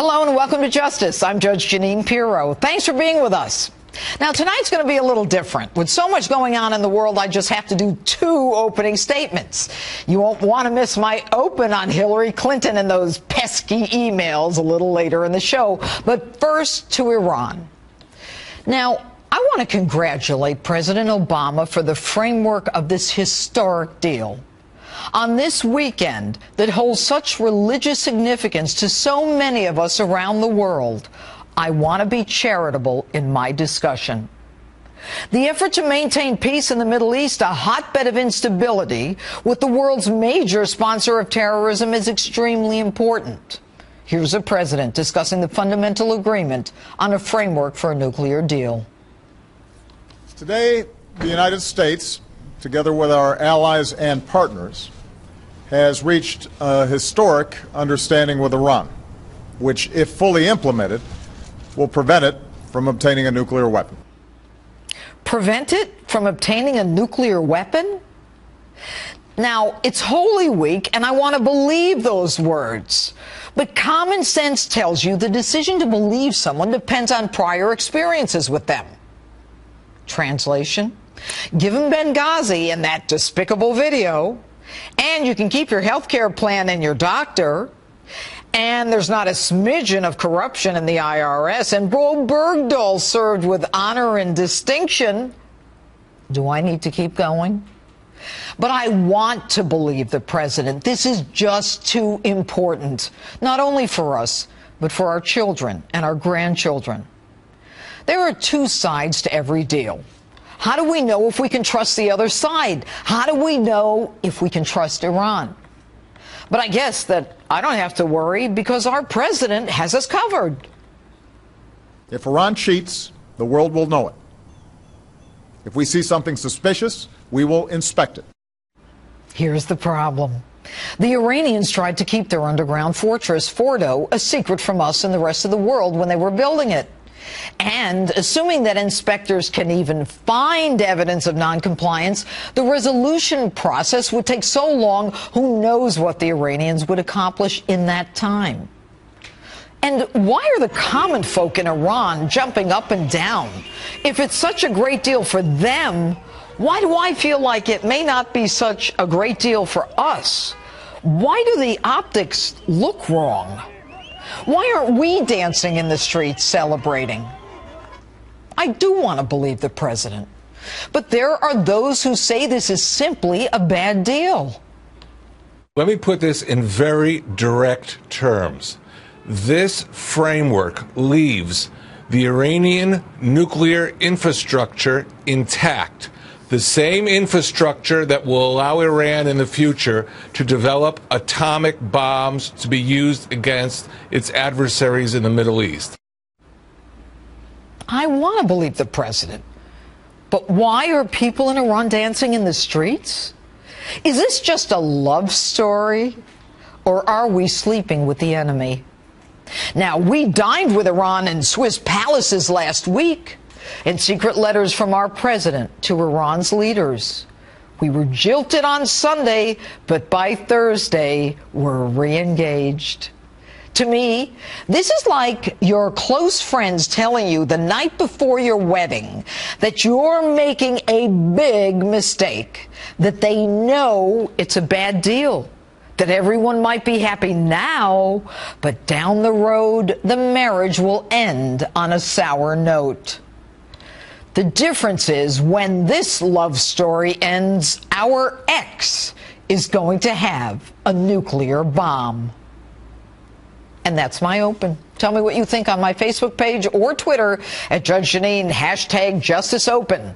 Hello and welcome to Justice. I'm Judge Jeanine Pirro. Thanks for being with us. Now, tonight's going to be a little different. With so much going on in the world, I just have to do two opening statements. You won't want to miss my open on Hillary Clinton and those pesky emails a little later in the show. But first, to Iran. Now, I want to congratulate President Obama for the framework of this historic deal. On this weekend that holds such religious significance to so many of us around the world, I want to be charitable in my discussion. The effort to maintain peace in the Middle East, a hotbed of instability, with the world's major sponsor of terrorism, is extremely important. Here's a president discussing the fundamental agreement on a framework for a nuclear deal. Today, the United States, together with our allies and partners, has reached a historic understanding with Iran, which, if fully implemented, will prevent it from obtaining a nuclear weapon. Prevent it from obtaining a nuclear weapon? Now, it's Holy Week, and I want to believe those words. But common sense tells you the decision to believe someone depends on prior experiences with them. Translation: given Benghazi and that despicable video, and you can keep your health care plan and your doctor, and there's not a smidgen of corruption in the IRS, and Bo Bergdahl served with honor and distinction, do I need to keep going? But I want to believe the president. This is just too important, not only for us, but for our children and our grandchildren. There are two sides to every deal. How do we know if we can trust the other side? How do we know if we can trust Iran? But I guess that I don't have to worry because our president has us covered. If Iran cheats, the world will know it. If we see something suspicious, we will inspect it. Here's the problem. The Iranians tried to keep their underground fortress, Fordo, a secret from us and the rest of the world when they were building it. And assuming that inspectors can even find evidence of noncompliance, the resolution process would take so long, who knows what the Iranians would accomplish in that time. And why are the common folk in Iran jumping up and down? If it's such a great deal for them, why do I feel like it may not be such a great deal for us? Why do the optics look wrong? Why aren't we dancing in the streets celebrating? I do want to believe the president, but there are those who say this is simply a bad deal. Let me put this in very direct terms. This framework leaves the Iranian nuclear infrastructure intact. The same infrastructure that will allow Iran in the future to develop atomic bombs to be used against its adversaries in the Middle East. I want to believe the president, but why are people in Iran dancing in the streets? Is this just a love story, or are we sleeping with the enemy? Now, we dined with Iran in Swiss palaces last week, and secret letters from our president to Iran's leaders. We were jilted on Sunday, but by Thursday, we're re-engaged. To me, this is like your close friends telling you the night before your wedding that you're making a big mistake, that they know it's a bad deal, that everyone might be happy now, but down the road, the marriage will end on a sour note. The difference is when this love story ends, our ex is going to have a nuclear bomb. And that's my open. Tell me what you think on my Facebook page or Twitter at Judge Jeanine, #JusticeOpen.